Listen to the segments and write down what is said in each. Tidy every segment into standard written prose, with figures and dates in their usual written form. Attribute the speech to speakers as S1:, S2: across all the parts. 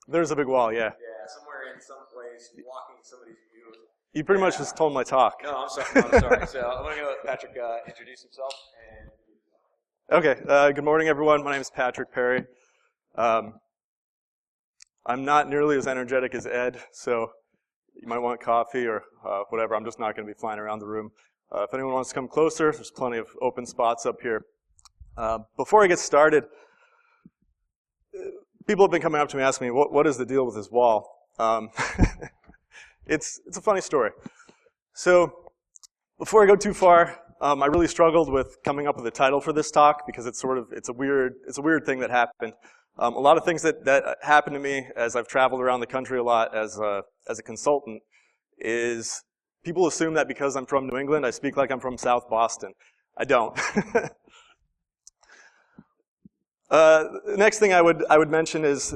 S1: There's a big wall, yeah.
S2: Yeah, somewhere in some place blocking somebody's view.
S1: You pretty much just told my talk.
S2: No, I'm sorry. I'm sorry. So I'm going to let Patrick introduce himself.
S1: Okay. Good morning, everyone. My name is Patrick Perry. I'm not nearly as energetic as Ed, so you might want coffee or whatever. I'm just not going to be flying around the room. If anyone wants to come closer, there's plenty of open spots up here. Before I get started, people have been coming up to me asking me, what is the deal with this wall? It's a funny story. So before I go too far, I really struggled with coming up with a title for this talk because it's a weird thing that happened. A lot of things that happened to me as I've traveled around the country a lot as a consultant is people assume that because I'm from New England, I speak like I'm from South Boston. I don't. The next thing I would mention is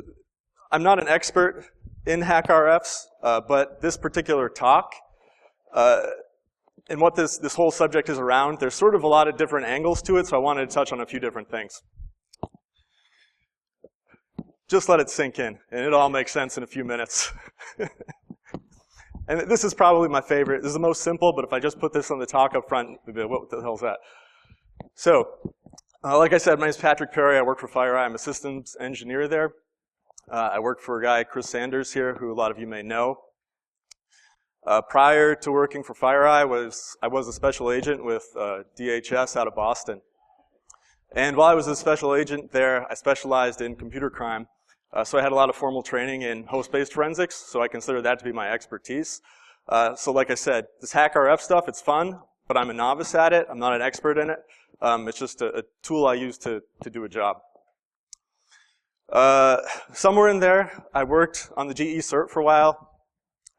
S1: I'm not an expert in HackRFs, but this particular talk and what this whole subject is around, there's sort of a lot of different angles to it, so I wanted to touch on a few different things. Just let it sink in, and it all makes sense in a few minutes. And this is probably my favorite. This is the most simple, but if I just put this on the talk up front, what the hell is that? So, like I said, my name is Patrick Perry. I work for FireEye. I'm a systems engineer there. I work for a guy, Chris Sanders here, who a lot of you may know. Prior to working for FireEye, I was a special agent with DHS out of Boston. And while I was a special agent there, I specialized in computer crime. So I had a lot of formal training in host-based forensics, so I consider that to be my expertise. So like I said, this HackRF stuff, it's fun, but I'm a novice at it. I'm not an expert in it. It's just a tool I use to do a job. Somewhere in there, I worked on the GE cert for a while.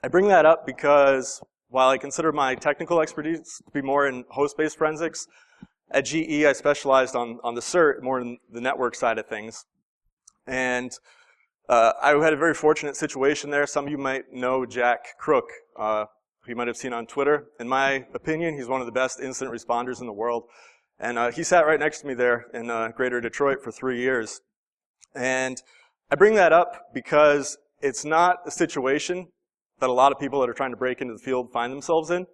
S1: I bring that up because while I consider my technical expertise to be more in host-based forensics, at GE I specialized on the cert, more in the network side of things. And I had a very fortunate situation there. Some of you might know Jack Crook, who you might have seen on Twitter. In my opinion, he's one of the best incident responders in the world. And he sat right next to me there in Greater Detroit for 3 years. And I bring that up because it's not a situation that a lot of people that are trying to break into the field find themselves in.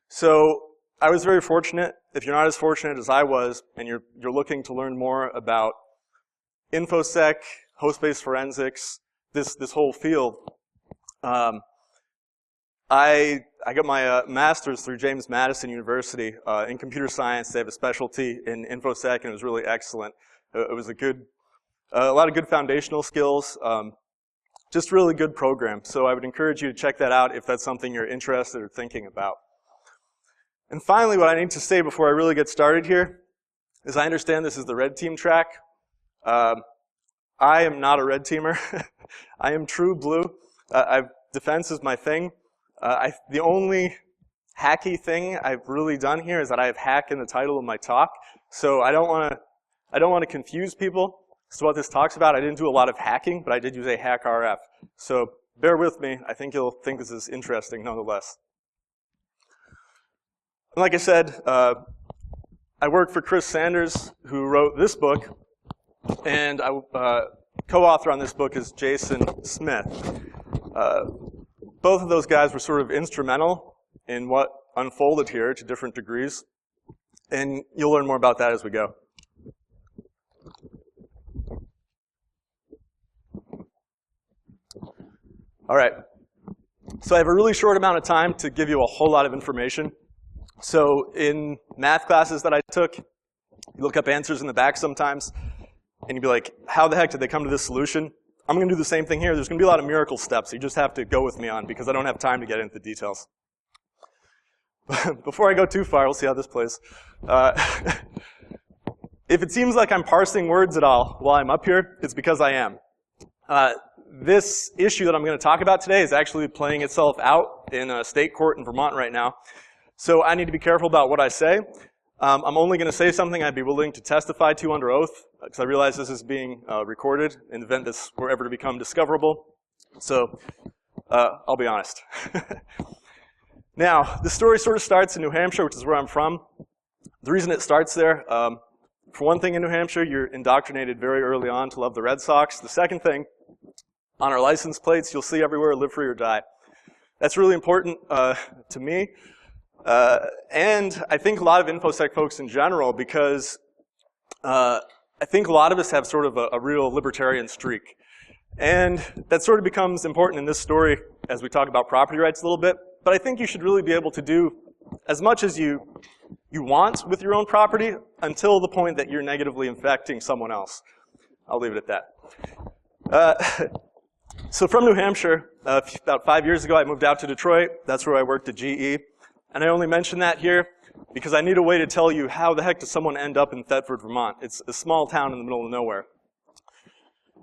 S1: So I was very fortunate. If you're not as fortunate as I was, and you're looking to learn more about InfoSec, host-based forensics, this whole field, I got my master's through James Madison University in computer science. They have a specialty in InfoSec, and it was really excellent. It was a lot of good foundational skills, just really good program. So I would encourage you to check that out if that's something you're interested or thinking about. And finally, what I need to say before I really get started here is I understand this is the red team track. I am not a red teamer. I am true blue. Defense is my thing. The only hacky thing I've really done here is that I have hack in the title of my talk. So I don't want to confuse people. So what this talks about, I didn't do a lot of hacking, but I did use a HackRF. So bear with me. I think you'll think this is interesting nonetheless. And like I said, I worked for Chris Sanders, who wrote this book, and co-author on this book is Jason Smith. Both of those guys were sort of instrumental in what unfolded here to different degrees, and you'll learn more about that as we go. All right, so I have a really short amount of time to give you a whole lot of information. So in math classes that I took, you look up answers in the back sometimes, and you'd be like, how the heck did they come to this solution? I'm going to do the same thing here. There's going to be a lot of miracle steps you just have to go with me on because I don't have time to get into the details. Before I go too far, we'll see how this plays. If it seems like I'm parsing words at all while I'm up here, it's because I am. This issue that I'm going to talk about today is actually playing itself out in a state court in Vermont right now. So I need to be careful about what I say. I'm only going to say something I'd be willing to testify to under oath, because I realize this is being recorded in the event this were ever to become discoverable. So I'll be honest. Now, the story sort of starts in New Hampshire, which is where I'm from. The reason it starts there, for one thing in New Hampshire, you're indoctrinated very early on to love the Red Sox. The second thing, On our license plates, you'll see everywhere, live free or die. That's really important to me. And I think a lot of InfoSec folks in general, because I think a lot of us have sort of a real libertarian streak. And that sort of becomes important in this story as we talk about property rights a little bit. But I think you should really be able to do as much as you want with your own property until the point that you're negatively affecting someone else. I'll leave it at that. So from New Hampshire, about 5 years ago, I moved out to Detroit. That's where I worked at GE. And I only mention that here because I need a way to tell you how the heck does someone end up in Thetford, Vermont. It's a small town in the middle of nowhere.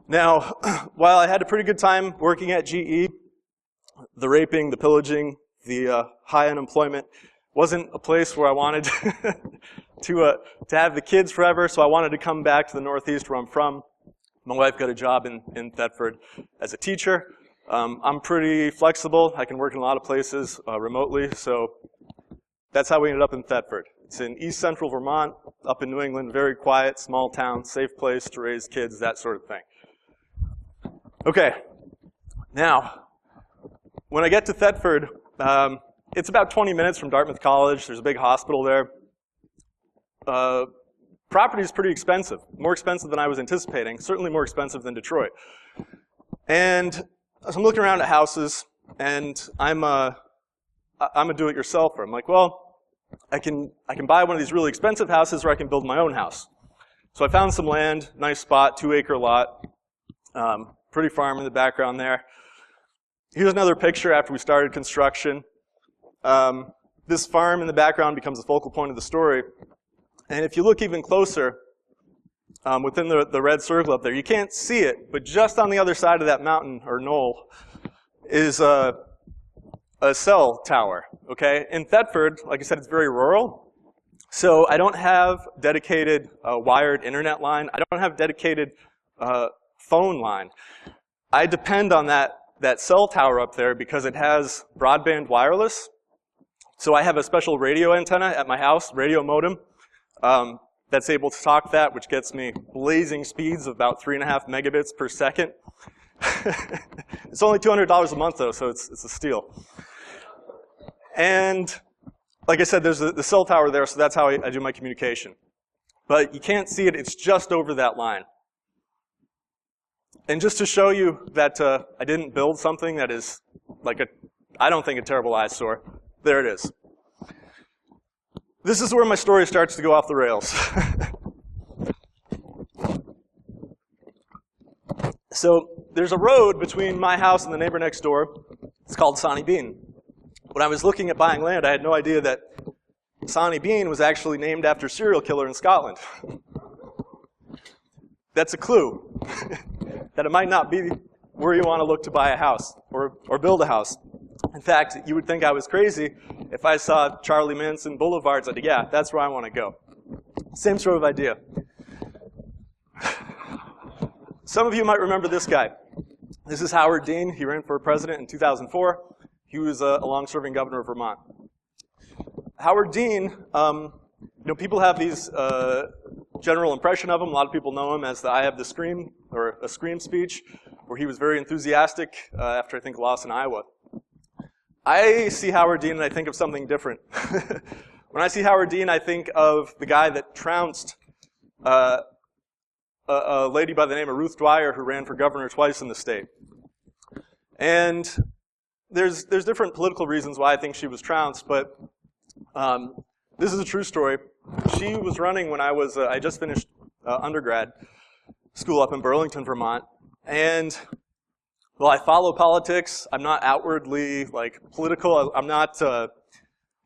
S1: Now, while I had a pretty good time working at GE, the raping, the pillaging, the high unemployment wasn't a place where I wanted to have the kids forever, so I wanted to come back to the Northeast where I'm from. My wife got a job in Thetford as a teacher. I'm pretty flexible. I can work in a lot of places remotely, so that's how we ended up in Thetford. It's in East Central Vermont, up in New England, very quiet, small town, safe place to raise kids, that sort of thing. Okay, now, when I get to Thetford, it's about 20 minutes from Dartmouth College. There's a big hospital there. Property is pretty expensive, more expensive than I was anticipating, certainly more expensive than Detroit. And so I'm looking around at houses, and I'm a do-it-yourselfer. I'm like, well, I can buy one of these really expensive houses, or I can build my own house. So I found some land, nice spot, 2-acre lot, pretty farm in the background there. Here's another picture after we started construction. This farm in the background becomes the focal point of the story. And if you look even closer, within the red circle up there, you can't see it, but just on the other side of that mountain, or knoll, is a cell tower, okay? In Thetford, like I said, it's very rural. So I don't have dedicated wired internet line. I don't have dedicated phone line. I depend on that cell tower up there because it has broadband wireless. So I have a special radio antenna at my house, radio modem, that's able to talk that, which gets me blazing speeds of about 3.5 megabits per second. It's only $200 a month, though, so it's a steal. And like I said, there's the cell tower there, so that's how I do my communication. But you can't see it. It's just over that line. And just to show you that I didn't build something that is like I don't think a terrible eyesore, there it is. This is where my story starts to go off the rails. So there's a road between my house and the neighbor next door. It's called Sonny Bean. When I was looking at buying land, I had no idea that Sonny Bean was actually named after a serial killer in Scotland. That's a clue that it might not be where you want to look to buy a house or build a house. In fact, you would think I was crazy if I saw Charlie Manson Boulevard and said, yeah, that's where I want to go. Same sort of idea. Some of you might remember this guy. This is Howard Dean. He ran for president in 2004. He was a long-serving governor of Vermont. Howard Dean, people have these general impression of him. A lot of people know him as the I Have the Scream, or a Scream speech, where he was very enthusiastic after, I think, a loss in Iowa. I see Howard Dean and I think of something different. When I see Howard Dean, I think of the guy that trounced a lady by the name of Ruth Dwyer who ran for governor twice in the state. And there's different political reasons why I think she was trounced, but this is a true story. She was running when I just finished undergrad school up in Burlington, Vermont, and well, I follow politics. I'm not outwardly political. I'm not, I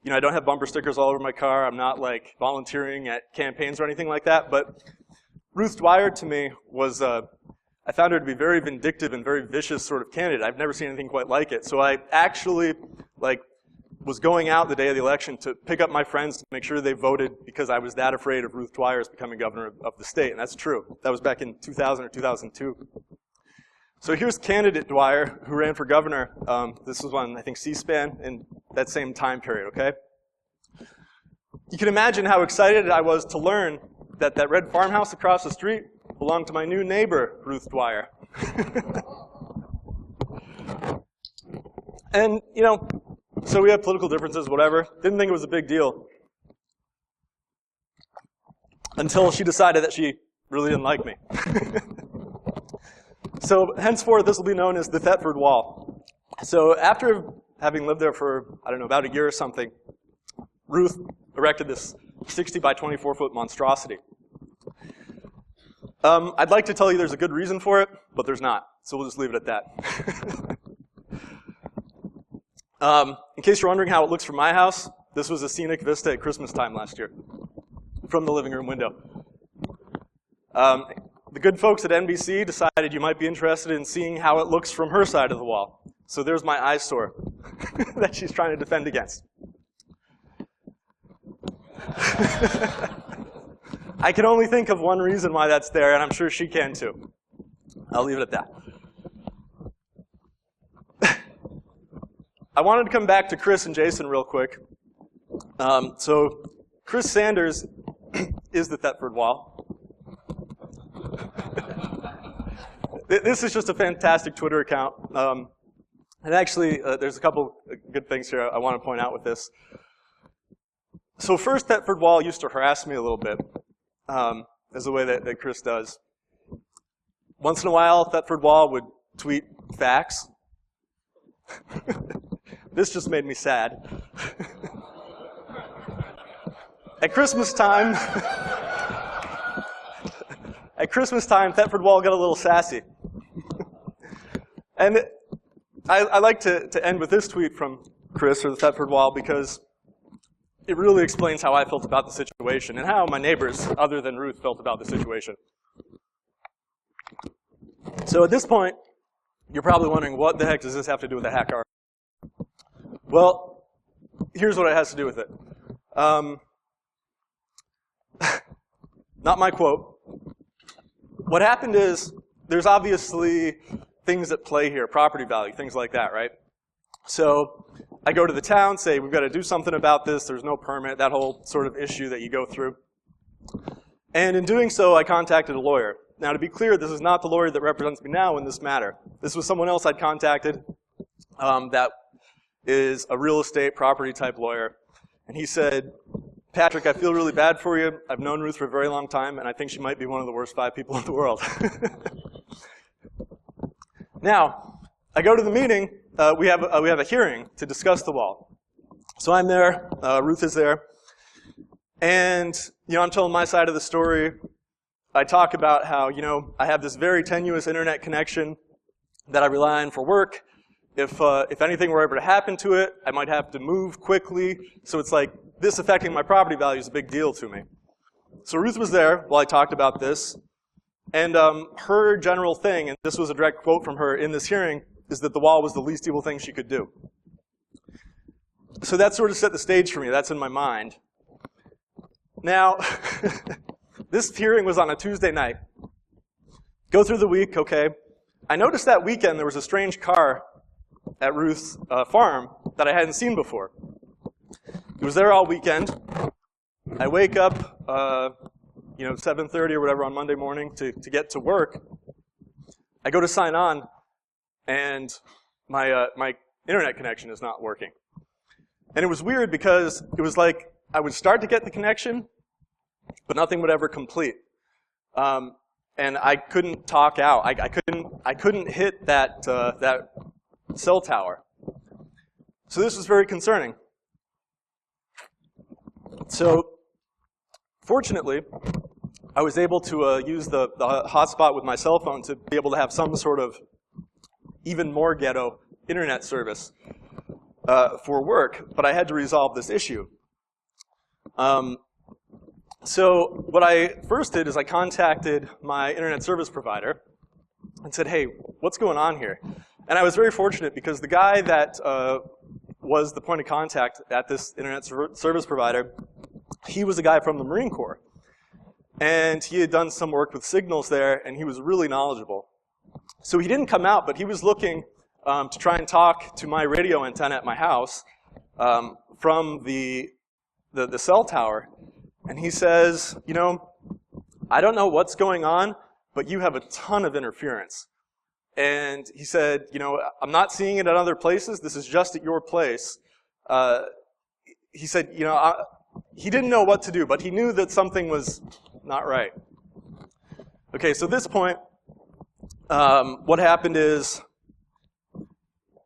S1: don't have bumper stickers all over my car. I'm not volunteering at campaigns or anything like that. But Ruth Dwyer to me was, I found her to be very vindictive and very vicious sort of candidate. I've never seen anything quite like it. So I actually was going out the day of the election to pick up my friends to make sure they voted because I was that afraid of Ruth Dwyer's becoming governor of the state. And that's true. That was back in 2000 or 2002. So here's candidate Dwyer, who ran for governor. This was on, I think, C-SPAN in that same time period, okay? You can imagine how excited I was to learn that that red farmhouse across the street belonged to my new neighbor, Ruth Dwyer. And, so we had political differences, whatever. Didn't think it was a big deal. Until she decided that she really didn't like me. So henceforth, this will be known as the Thetford wall. So after having lived there for, I don't know, about a year or something, Ruth erected this 60 by 24 foot monstrosity. I'd like to tell you there's a good reason for it, but there's not. So we'll just leave it at that. In case you're wondering how it looks from my house, this was a scenic vista at Christmas time last year from the living room window. The good folks at NBC decided you might be interested in seeing how it looks from her side of the wall. So there's my eyesore that she's trying to defend against. I can only think of one reason why that's there, and I'm sure she can too. I'll leave it at that. I wanted to come back to Chris and Jason real quick. So Chris Sanders is the Thetford wall. This is just a fantastic Twitter account. And actually, there's a couple good things here I want to point out with this. So first, Thetford wall used to harass me a little bit, as the way that Chris does. Once in a while, Thetford wall would tweet facts. This just made me sad. At Christmas time, Thetford wall got a little sassy. And I like to end with this tweet from Chris, or the Thetford wall, because it really explains how I felt about the situation and how my neighbors, other than Ruth, felt about the situation. So at this point, you're probably wondering, what the heck does this have to do with the HackRF? Well, here's what it has to do with it. Not my quote. What happened is, there's obviously things at play here, property value, things like that, right? So I go to the town, say, we've got to do something about this, there's no permit, that whole sort of issue that you go through. And in doing so, I contacted a lawyer. Now, to be clear, this is not the lawyer that represents me now in this matter. This was someone else I'd contacted that is a real estate property type lawyer. And he said, Patrick, I feel really bad for you. I've known Ruth for a very long time, and I think she might be one of the worst 5 people in the world. Now, I go to the meeting. We have a hearing to discuss the wall. So I'm there. Ruth is there. And, I'm telling my side of the story. I talk about how, I have this very tenuous internet connection that I rely on for work. If anything were ever to happen to it, I might have to move quickly. So it's like, this affecting my property value is a big deal to me. So Ruth was there while I talked about this. And her general thing, and this was a direct quote from her in this hearing, is that the wall was the least evil thing she could do. So that sort of set the stage for me. That's in my mind. Now, this hearing was on a Tuesday night. Go through the week, okay. I noticed that weekend there was a strange car at Ruth's farm that I hadn't seen before. It was there all weekend. I wake up, 7:30 or whatever on Monday morning to get to work. I go to sign on, and my internet connection is not working. And it was weird because it was like I would start to get the connection, but nothing would ever complete. And I couldn't talk out. I couldn't hit that cell tower. So this was very concerning. So fortunately, I was able to use the hotspot with my cell phone to be able to have some sort of even more ghetto internet service for work, but I had to resolve this issue. So what I first did is I contacted my internet service provider and said, hey, what's going on here? And I was very fortunate because the guy that was the point of contact at this internet service provider, he was a guy from the Marine Corps. And he had done some work with signals there, and he was really knowledgeable. So he didn't come out, but he was looking to try and talk to my radio antenna at my house from the cell tower. And he says, I don't know what's going on, but you have a ton of interference. And he said, you know, I'm not seeing it at other places. This is just at your place. He said, you know, he didn't know what to do, but he knew that something was not right. Okay, so at this point, what happened is,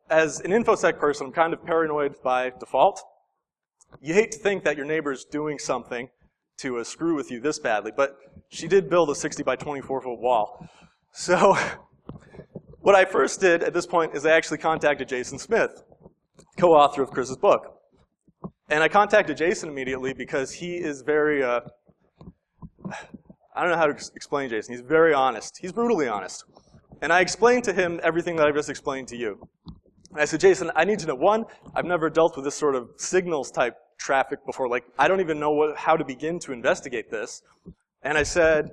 S1: as an InfoSec person, I'm kind of paranoid by default. You hate to think that your neighbor's doing something to screw with you this badly, but she did build a 60 by 24 foot wall. So what I first did at this point is I actually contacted Jason Smith, co-author of Chris's book. And I contacted Jason immediately because he is very, I don't know how to explain Jason. He's very honest. He's brutally honest. And I explained to him everything that I've just explained to you. And I said, Jason, I need to know, one, I've never dealt with this sort of signals type traffic before. Like, I don't even know how to begin to investigate this. And I said,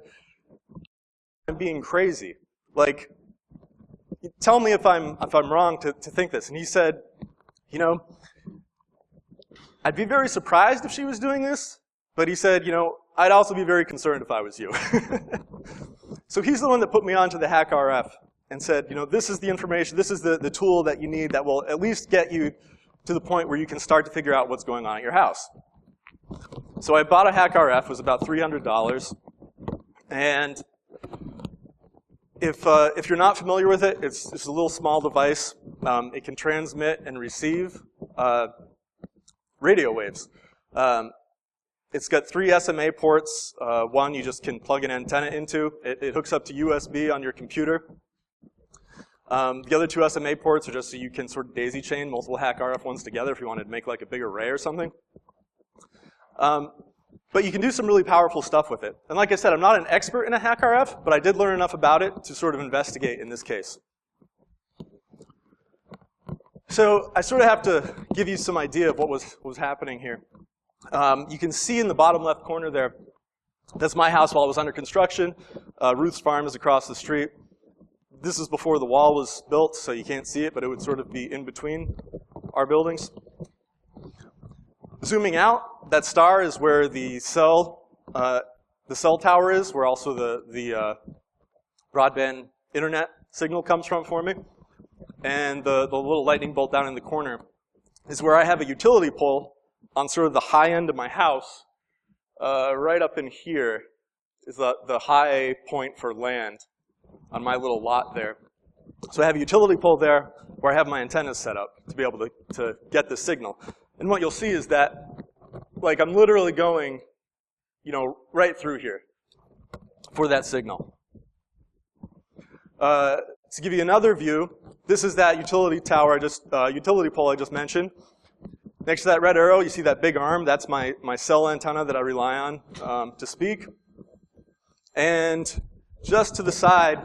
S1: I'm being crazy. Like, tell me if I'm wrong to think this. And he said, you know, I'd be very surprised if she was doing this, but he said, you know, I'd also be very concerned if I was you. So he's the one that put me onto the HackRF and said, you know, this is the information, this is the tool that you need that will at least get you to the point where you can start to figure out what's going on at your house. So I bought a HackRF, it was about $300, and if you're not familiar with it, it's a little small device. It can transmit and receive radio waves. It's got 3 SMA ports. One you just can plug an antenna into. It hooks up to USB on your computer. The other 2 SMA ports are just so you can sort of daisy chain multiple HackRF ones together if you wanted to make like a big array or something. But you can do some really powerful stuff with it. And like I said, I'm not an expert in a HackRF, but I did learn enough about it to sort of investigate in this case. So I sort of have to give you some idea of what was happening here. You can see in the bottom left corner there, that's my house while it was under construction. Ruth's farm is across the street. This is before the wall was built, so you can't see it, but it would sort of be in between our buildings. Zooming out, that star is where the cell tower is, where also the broadband internet signal comes from for me. And the little lightning bolt down in the corner is where I have a utility pole on sort of the high end of my house. Right up in here is the high point for land on my little lot there. So I have a utility pole there where I have my antennas set up to be able to get the signal. And what you'll see is that, like, I'm literally going, you know, right through here for that signal. To give you another view, this is that utility tower, utility pole I just mentioned. Next to that red arrow, you see that big arm. That's my cell antenna that I rely on to speak. And just to the side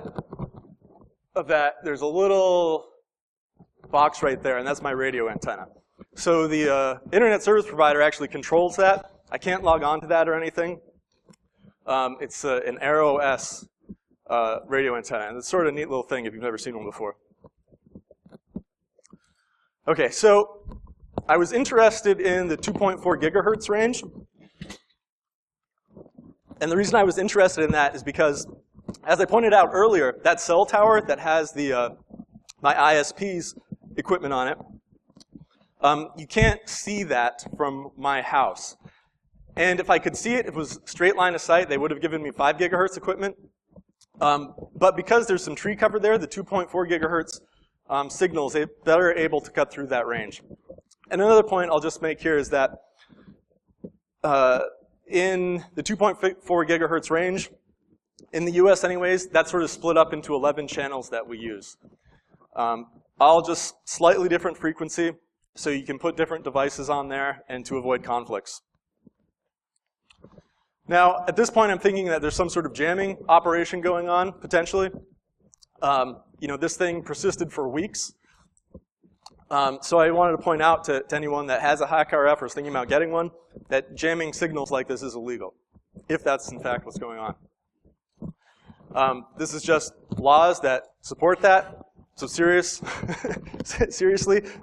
S1: of that, there's a little box right there, and that's my radio antenna. So the internet service provider actually controls that. I can't log on to that or anything. It's an Arrow S radio antenna, and it's sort of a neat little thing if you've never seen one before. Okay, so I was interested in the 2.4 gigahertz range. And the reason I was interested in that is because, as I pointed out earlier, that cell tower that has my ISP's equipment on it, you can't see that from my house. And if I could see it, if it was straight line of sight, they would have given me 5 gigahertz equipment. But because there's some tree cover there, the 2.4 gigahertz signals, they're better able to cut through that range. And another point I'll just make here is that in the 2.4 gigahertz range, in the US anyways, that's sort of split up into 11 channels that we use. All just slightly different frequency, so you can put different devices on there and to avoid conflicts. Now, at this point, I'm thinking that there's some sort of jamming operation going on, potentially. You know, this thing persisted for weeks. So I wanted to point out to anyone that has a HackRF or is thinking about getting one, that jamming signals like this is illegal, if that's in fact what's going on. This is just laws that support that. So seriously,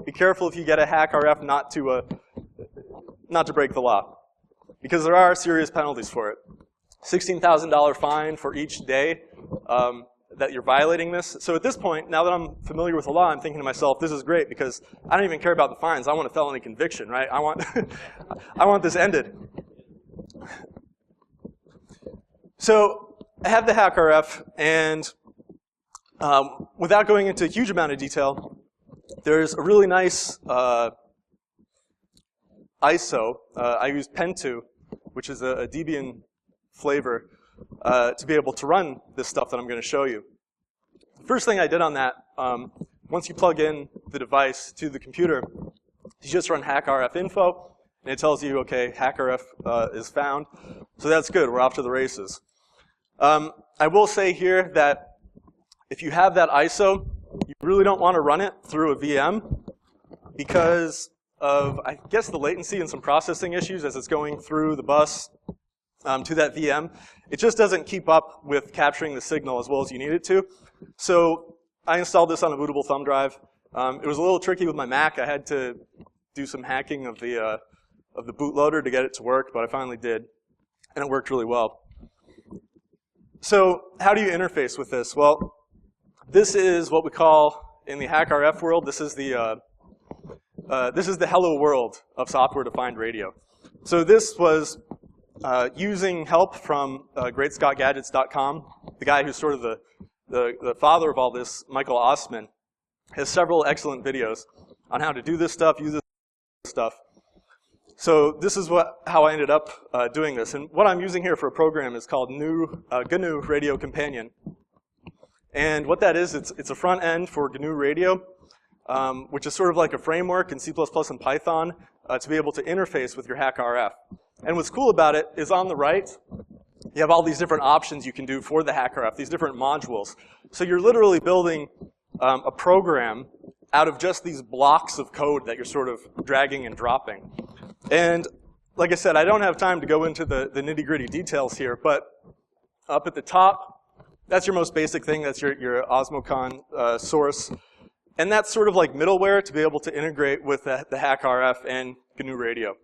S1: be careful if you get a HackRF not to break the law, because there are serious penalties for it. $16,000 fine for each day that you're violating this. So at this point, now that I'm familiar with the law, I'm thinking to myself, this is great because I don't even care about the fines. I want a felony conviction, right? I want, I want this ended. So I have the HackRF, and without going into a huge amount of detail, there's a really nice ISO. I use Pen2, which is a Debian flavor, to be able to run this stuff that I'm going to show you. The first thing I did on that, once you plug in the device to the computer, you just run HackRF info, and it tells you, okay, HackRF is found. So that's good. We're off to the races. I will say here that if you have that ISO, you really don't want to run it through a VM because of, I guess, the latency and some processing issues as it's going through the bus to that VM. It just doesn't keep up with capturing the signal as well as you need it to. So I installed this on a bootable thumb drive. It was a little tricky with my Mac. I had to do some hacking of the bootloader to get it to work, but I finally did, and it worked really well. So how do you interface with this? Well, this is what we call, in the HackRF world, this is the hello world of software-defined radio. So this was using help from greatscottgadgets.com. The guy who's sort of the father of all this, Michael Ostman, has several excellent videos on how to do this stuff, use this stuff. So this is how I ended up doing this. And what I'm using here for a program is called GNU Radio Companion. And what that is, it's a front end for GNU Radio, which is sort of like a framework in C++ and Python to be able to interface with your HackRF. And what's cool about it is on the right, you have all these different options you can do for the HackRF, these different modules. So you're literally building a program out of just these blocks of code that you're sort of dragging and dropping. And like I said, I don't have time to go into the nitty-gritty details here, but up at the top, that's your most basic thing. That's your Osmocon source. And that's sort of like middleware to be able to integrate with the HackRF and GNU Radio.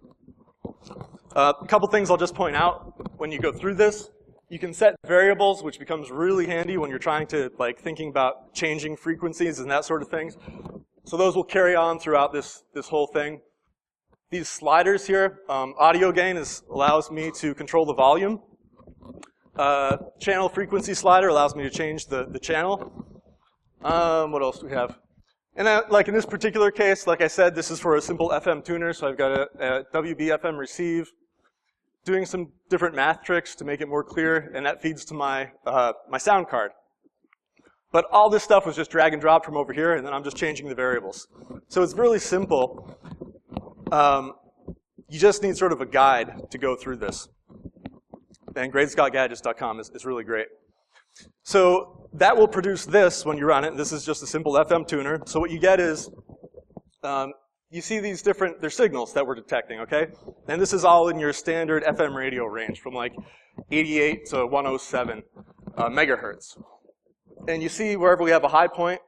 S1: A couple things I'll just point out when you go through this. You can set variables, which becomes really handy when you're trying to, like, thinking about changing frequencies and that sort of thing. So those will carry on throughout this whole thing. These sliders here, audio gain allows me to control the volume. Channel frequency slider allows me to change the channel. What else do we have? And like in this particular case, like I said, this is for a simple FM tuner, so I've got a WB-FM receive, doing some different math tricks to make it more clear, and that feeds to my sound card. But all this stuff was just drag and drop from over here, and then I'm just changing the variables. So it's really simple. You just need sort of a guide to go through this. And greatscottgadgets.com is really great. So that will produce this when you run it. This is just a simple FM tuner. So what you get is, you see these they're signals that we're detecting, okay? And this is all in your standard FM radio range from like 88 to 107 megahertz. And you see wherever we have a high point,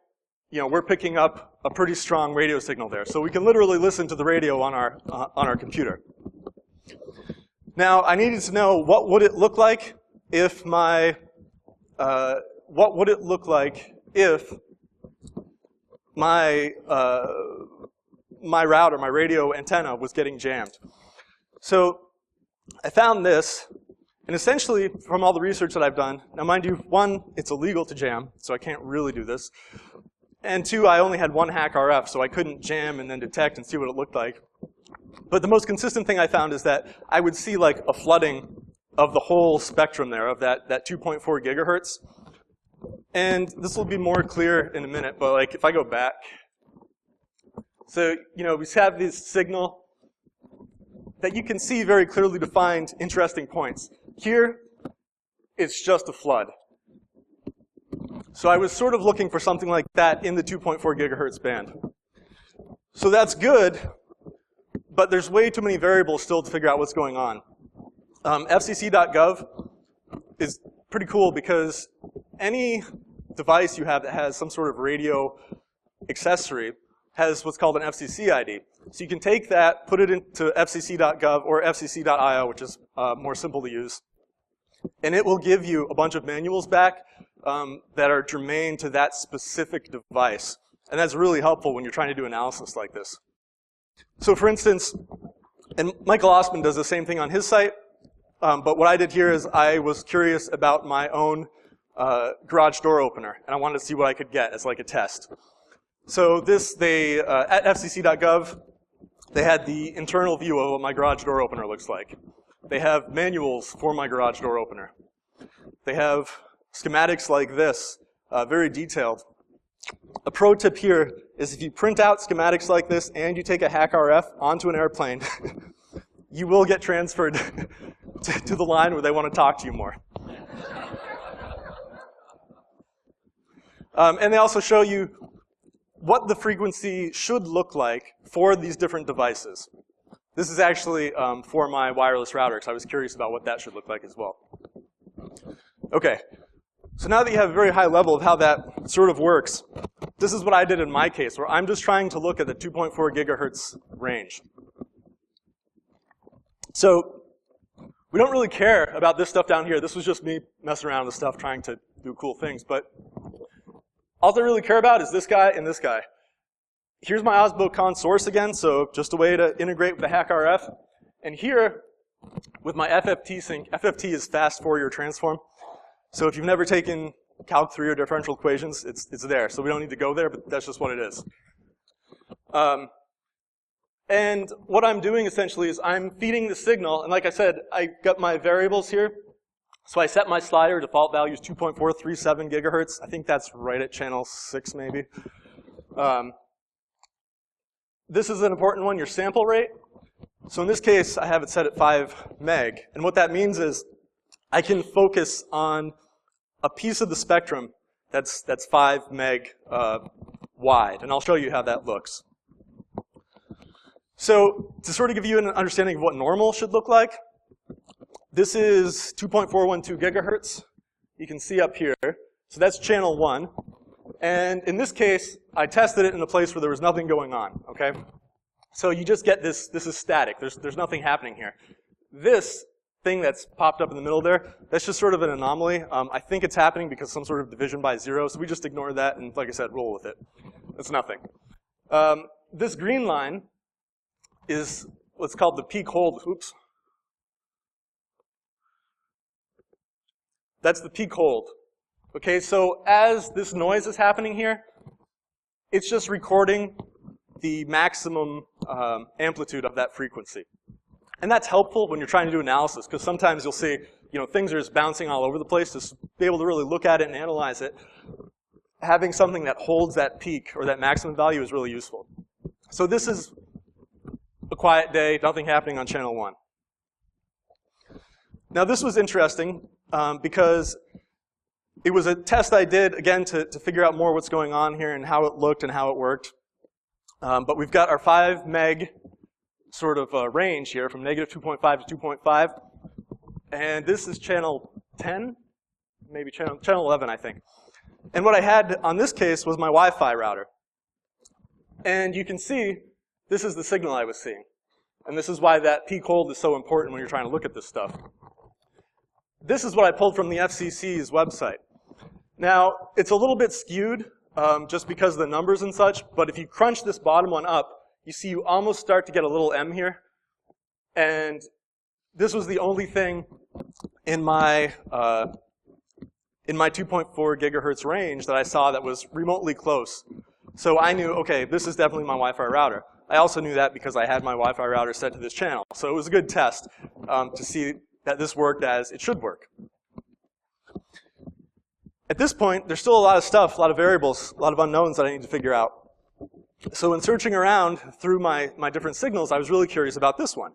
S1: we're picking up a pretty strong radio signal there. So we can literally listen to the radio on our computer. Now, I needed to know what would it look like if my router, my radio antenna, was getting jammed. So I found this, and essentially, from all the research that I've done, now mind you, one, it's illegal to jam, so I can't really do this. And two, I only had one HackRF, so I couldn't jam and then detect and see what it looked like. But the most consistent thing I found is that I would see like a flooding of the whole spectrum there, of that 2.4 gigahertz. And this will be more clear in a minute, but like if I go back, so we have this signal that you can see very clearly defined interesting points. Here, it's just a flood. So I was sort of looking for something like that in the 2.4 gigahertz band. So that's good, but there's way too many variables still to figure out what's going on. FCC.gov is pretty cool because any device you have that has some sort of radio accessory has what's called an FCC ID. So you can take that, put it into fcc.gov or fcc.io, which is more simple to use, and it will give you a bunch of manuals back that are germane to that specific device. And that's really helpful when you're trying to do analysis like this. So for instance, and Michael Osman does the same thing on his site, but what I did here is I was curious about my own garage door opener, and I wanted to see what I could get as like a test. So this, at fcc.gov, they had the internal view of what my garage door opener looks like. They have manuals for my garage door opener. They have schematics like this, very detailed. A pro tip here is if you print out schematics like this and you take a HackRF onto an airplane, you will get transferred to the line where they want to talk to you more. And they also show you what the frequency should look like for these different devices. This is actually for my wireless router, because I was curious about what that should look like as well. Okay, so now that you have a very high level of how that sort of works, this is what I did in my case, where I'm just trying to look at the 2.4 gigahertz range. So we don't really care about this stuff down here. This was just me messing around with stuff, trying to do cool things. But all I really care about is this guy and this guy. Here's my OsboCon source again, so just a way to integrate with the HackRF. And here, with my FFT sync, FFT is fast Fourier transform. So if you've never taken Calc 3 or differential equations, it's there. So we don't need to go there, but that's just what it is. And what I'm doing essentially is I'm feeding the signal, and like I said, I got my variables here. So I set my slider, default value is 2.437 gigahertz. I think that's right at channel 6 maybe. This is an important one, your sample rate. So in this case, I have it set at 5 meg. And what that means is I can focus on a piece of the spectrum that's 5 meg wide. And I'll show you how that looks. So to sort of give you an understanding of what normal should look like, this is 2.412 gigahertz. You can see up here. So that's channel 1. And in this case, I tested it in a place where there was nothing going on, okay? So you just get this is static. There's nothing happening here. This thing that's popped up in the middle there, that's just sort of an anomaly. I think it's happening because some sort of division by 0, so we just ignore that and, like I said, roll with it. It's nothing. This green line is what's called the peak hold. Oops. That's the peak hold. Okay, so as this noise is happening here, it's just recording the maximum amplitude of that frequency. And that's helpful when you're trying to do analysis, because sometimes you'll see, things are just bouncing all over the place. To be able to really look at it and analyze it, having something that holds that peak or that maximum value is really useful. So this is a quiet day, nothing happening on channel 1. Now this was interesting because it was a test I did, again, to figure out more what's going on here and how it looked and how it worked. But we've got our 5 meg sort of range here from negative 2.5 to 2.5. And this is channel 10, maybe channel 11, I think. And what I had on this case was my Wi-Fi router. And you can see this is the signal I was seeing. And this is why that peak hold is so important when you're trying to look at this stuff. This is what I pulled from the FCC's website. Now, it's a little bit skewed just because of the numbers and such, but if you crunch this bottom one up, you see you almost start to get a little M here. And this was the only thing in my 2.4 gigahertz range that I saw that was remotely close. So I knew, okay, this is definitely my Wi-Fi router. I also knew that because I had my Wi-Fi router set to this channel. So it was a good test to see that this worked as it should work. At this point, there's still a lot of stuff, a lot of variables, a lot of unknowns that I need to figure out. So in searching around through my different signals, I was really curious about this one.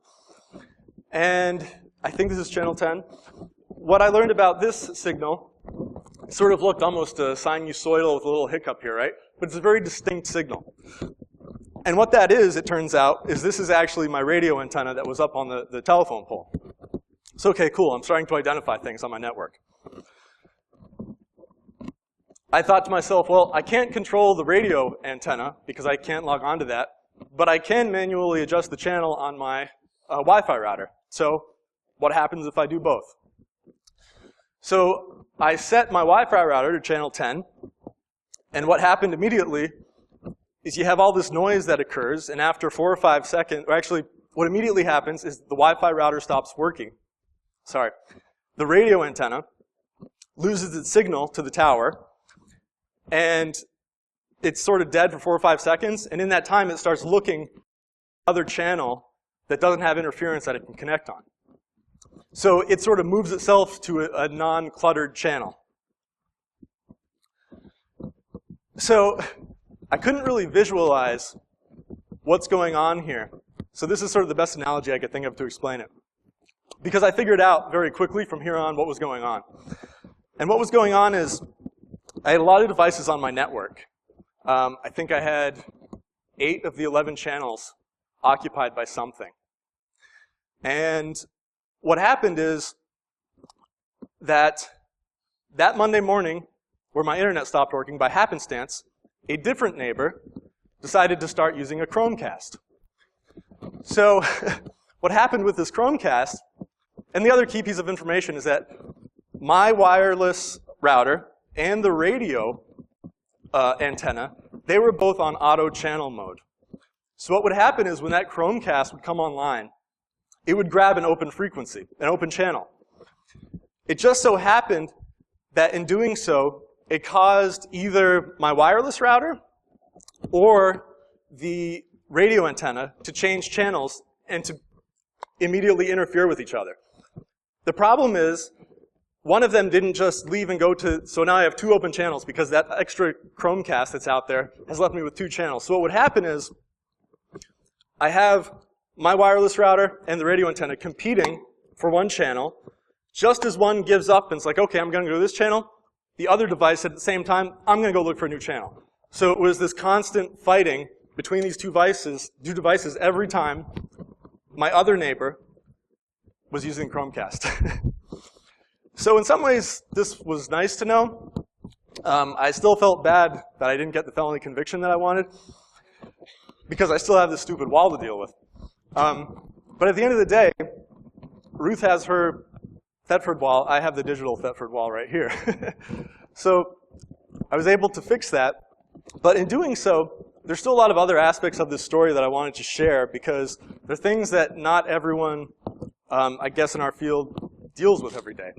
S1: And I think this is channel 10. What I learned about this signal sort of looked almost sinusoidal with a little hiccup here, right? But it's a very distinct signal. And what that is, it turns out, is this is actually my radio antenna that was up on the telephone pole. So, okay, cool, I'm starting to identify things on my network. I thought to myself, well, I can't control the radio antenna because I can't log on to that, but I can manually adjust the channel on my Wi-Fi router. So what happens if I do both? So I set my Wi-Fi router to channel 10, and what happened immediately is you have all this noise that occurs, and after 4 or 5 seconds, or actually what immediately happens is the Wi-Fi router stops working. Sorry. The radio antenna loses its signal to the tower, and it's sort of dead for 4 or 5 seconds, and in that time it starts looking for another channel that doesn't have interference that it can connect on. So it sort of moves itself to a non-cluttered channel. So I couldn't really visualize what's going on here. So this is sort of the best analogy I could think of to explain it. Because I figured out very quickly from here on what was going on. And what was going on is I had a lot of devices on my network. I think I had 8 of the 11 channels occupied by something. And what happened is that Monday morning, where my internet stopped working, by happenstance, a different neighbor decided to start using a Chromecast. So what happened with this Chromecast, and the other key piece of information is that my wireless router and the radio antenna, they were both on auto channel mode. So what would happen is when that Chromecast would come online, it would grab an open frequency, an open channel. It just so happened that in doing so, it caused either my wireless router or the radio antenna to change channels and to immediately interfere with each other. The problem is, one of them didn't just leave and go to, so now I have 2 open channels because that extra Chromecast that's out there has left me with 2 channels. So what would happen is, I have my wireless router and the radio antenna competing for one channel. Just as one gives up and it's like, okay, I'm going to go to this channel, the other device at the same time, I'm going to go look for a new channel. So it was this constant fighting between these two devices every time my other neighbor was using Chromecast. So in some ways, this was nice to know. I still felt bad that I didn't get the felony conviction that I wanted, because I still have this stupid wall to deal with. But at the end of the day, Ruth has her Thetford wall. I have the digital Thetford wall right here. So I was able to fix that. But in doing so, there's still a lot of other aspects of this story that I wanted to share, because they're things that not everyone, I guess, in our field deals with every day.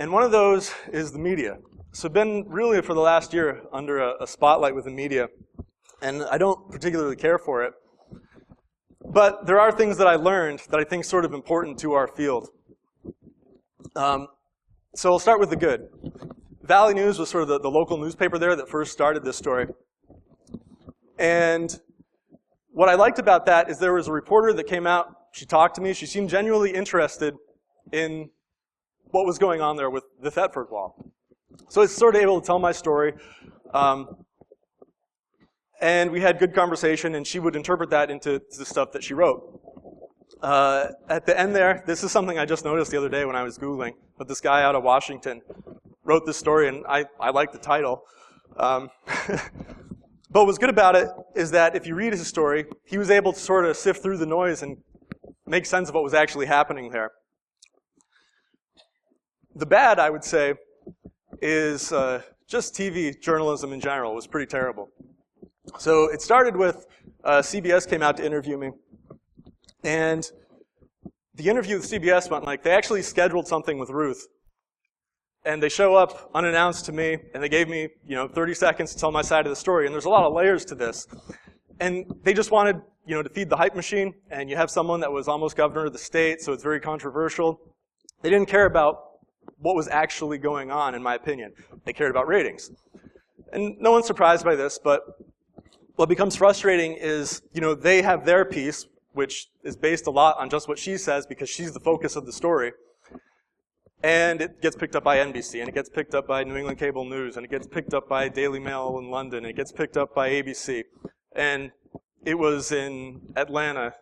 S1: And one of those is the media. So I've been really, for the last year, under a spotlight with the media. And I don't particularly care for it. But there are things that I learned that I think are sort of important to our field. So I'll start with the good. Valley News was sort of the local newspaper there that first started this story. And what I liked about that is there was a reporter that came out. She talked to me. She seemed genuinely interested in what was going on there with the Thetford wall. So I was sort of able to tell my story. And we had good conversation, and she would interpret that into the stuff that she wrote. At the end there, this is something I just noticed the other day when I was Googling, but this guy out of Washington wrote this story, and I like the title. But what's good about it is that if you read his story, he was able to sort of sift through the noise and make sense of what was actually happening there. The bad, I would say, is just TV journalism in general was pretty terrible. So it started with CBS came out to interview me. And the interview with CBS went like, they actually scheduled something with Ruth. And they show up unannounced to me, and they gave me 30 seconds to tell my side of the story. And there's a lot of layers to this. And they just wanted to feed the hype machine. And you have someone that was almost governor of the state, so it's very controversial. They didn't care about what was actually going on, in my opinion. They cared about ratings. And no one's surprised by this, but what becomes frustrating is, they have their piece, which is based a lot on just what she says because she's the focus of the story. And it gets picked up by NBC, and it gets picked up by New England Cable News, and it gets picked up by Daily Mail in London, and it gets picked up by ABC. And it was in Atlanta,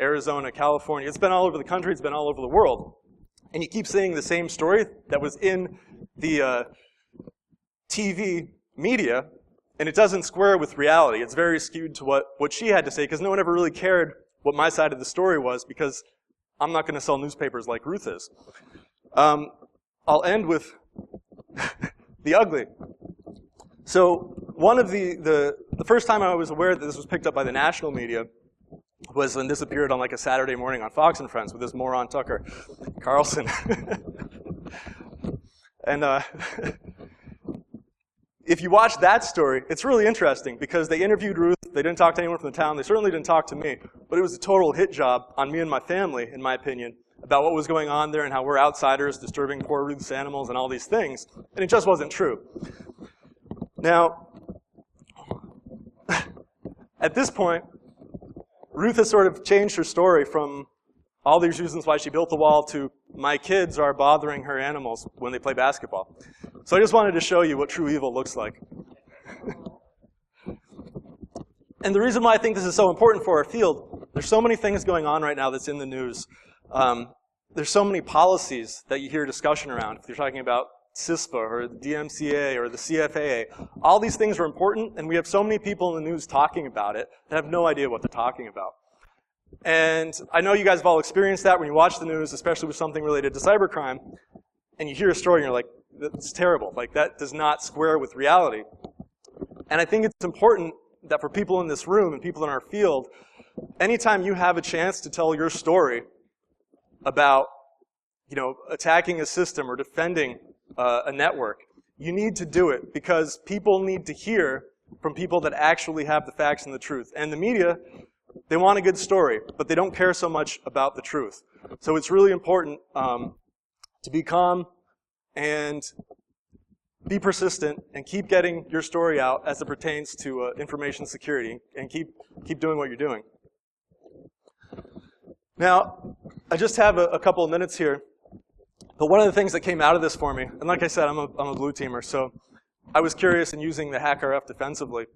S1: Arizona, California. It's been all over the country. It's been all over the world. And you keep seeing the same story that was in the TV media, and it doesn't square with reality. It's very skewed to what she had to say, because no one ever really cared what my side of the story was, because I'm not going to sell newspapers like Ruth is. I'll end with the ugly. So one of the first time I was aware that this was picked up by the national media was when this appeared on like a Saturday morning on Fox and Friends with this moron Tucker Carlson. And if you watch that story, it's really interesting because they interviewed Ruth. They didn't talk to anyone from the town. They certainly didn't talk to me. But it was a total hit job on me and my family, in my opinion, about what was going on there and how we're outsiders disturbing poor Ruth's animals and all these things. And it just wasn't true. Now, at this point, Ruth has sort of changed her story from all these reasons why she built the wall to my kids are bothering her animals when they play basketball. So I just wanted to show you what true evil looks like. And the reason why I think this is so important for our field, there's so many things going on right now that's in the news. There's so many policies that you hear discussion around. If you're talking about CISPA or the DMCA or the CFAA, all these things are important, and we have so many people in the news talking about it that have no idea what they're talking about. And I know you guys have all experienced that when you watch the news, especially with something related to cybercrime, and you hear a story and you're like, that's terrible. Like, that does not square with reality. And I think it's important that for people in this room and people in our field, anytime you have a chance to tell your story about, attacking a system or defending a network, you need to do it because people need to hear from people that actually have the facts and the truth. And the media, they want a good story, but they don't care so much about the truth. So it's really important to be calm and be persistent and keep getting your story out as it pertains to information security and keep doing what you're doing. Now, I just have a couple of minutes here, but one of the things that came out of this for me, and like I said, I'm a blue teamer, so I was curious in using the HackRF defensively.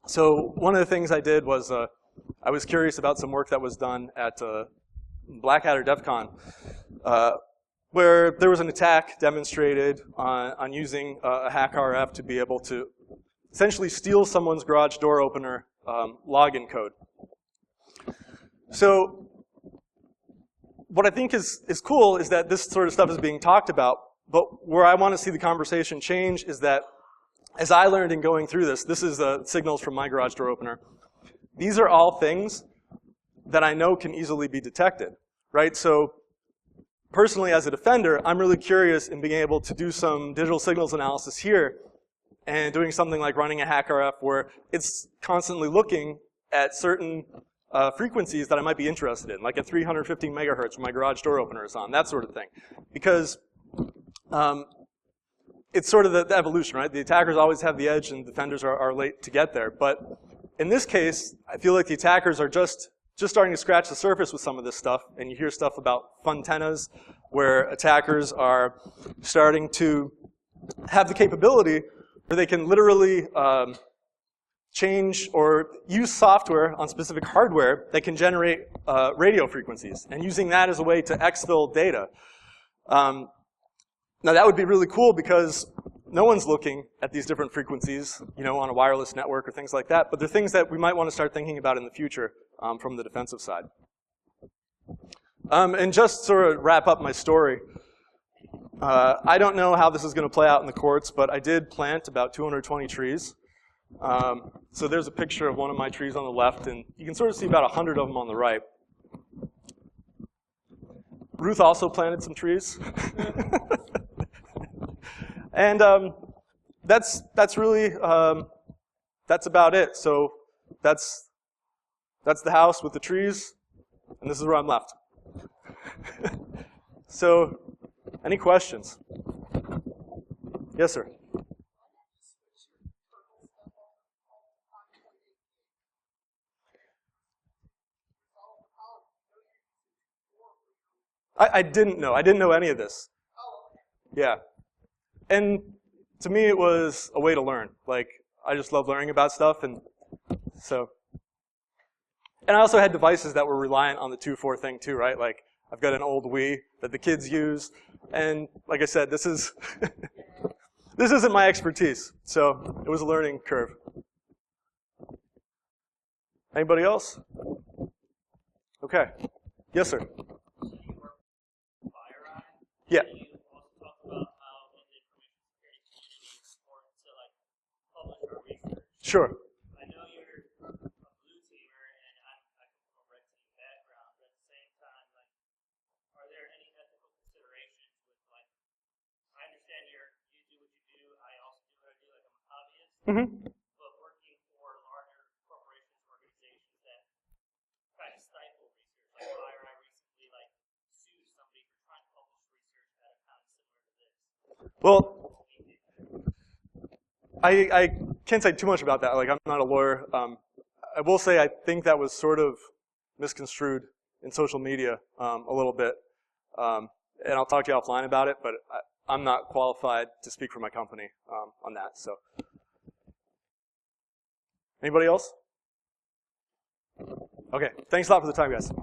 S1: So one of the things I did was I was curious about some work that was done at Black Hat or DEF CON, where there was an attack demonstrated on using a HackRF to be able to essentially steal someone's garage door opener login code. So what I think is cool is that this sort of stuff is being talked about, but where I want to see the conversation change is that as I learned in going through this is signals from my garage door opener. These are all things that I know can easily be detected, right? So personally, as a defender, I'm really curious in being able to do some digital signals analysis here and doing something like running a HackRF where it's constantly looking at certain frequencies that I might be interested in, like at 315 megahertz where my garage door opener is on, that sort of thing. Because it's sort of the evolution, right? The attackers always have the edge and defenders are late to get there. But in this case, I feel like the attackers are just starting to scratch the surface with some of this stuff. And you hear stuff about funtenas where attackers are starting to have the capability where they can literally change or use software on specific hardware that can generate radio frequencies, and using that as a way to exfil data. Now that would be really cool because no one's looking at these different frequencies, on a wireless network or things like that, but they're things that we might want to start thinking about in the future from the defensive side. And just sort of wrap up my story, I don't know how this is going to play out in the courts, but I did plant about 220 trees. So there's a picture of one of my trees on the left, and you can sort of see about 100 of them on the right. Ruth also planted some trees. And that's really, that's about it. So that's the house with the trees, and this is where I'm left. So, any questions? Yes, sir. I didn't know. I didn't know any of this. Yeah. And to me, it was a way to learn. Like, I just love learning about stuff, and so. And I also had devices that were reliant on the 2.4 thing too, right? Like, I've got an old Wii that the kids use, and like I said, this is this isn't my expertise, so it was a learning curve. Anybody else? Okay. Yes, sir. Yeah. Sure.
S3: I know you're a blue teamer, and I come from a red team background, but at the same time, like, are there any ethical considerations with, like, I understand you do what you do, I also do what I do, like I'm a hobbyist, but working for larger corporations, organizations that kind of stifle research, like HackRF recently, like, sued somebody for trying to publish research at a time similar to this.
S1: Well, I can't say too much about that. Like, I'm not a lawyer. I will say I think that was sort of misconstrued in social media a little bit. And I'll talk to you offline about it, but I'm not qualified to speak for my company on that. So, anybody else? Okay, thanks a lot for the time, guys.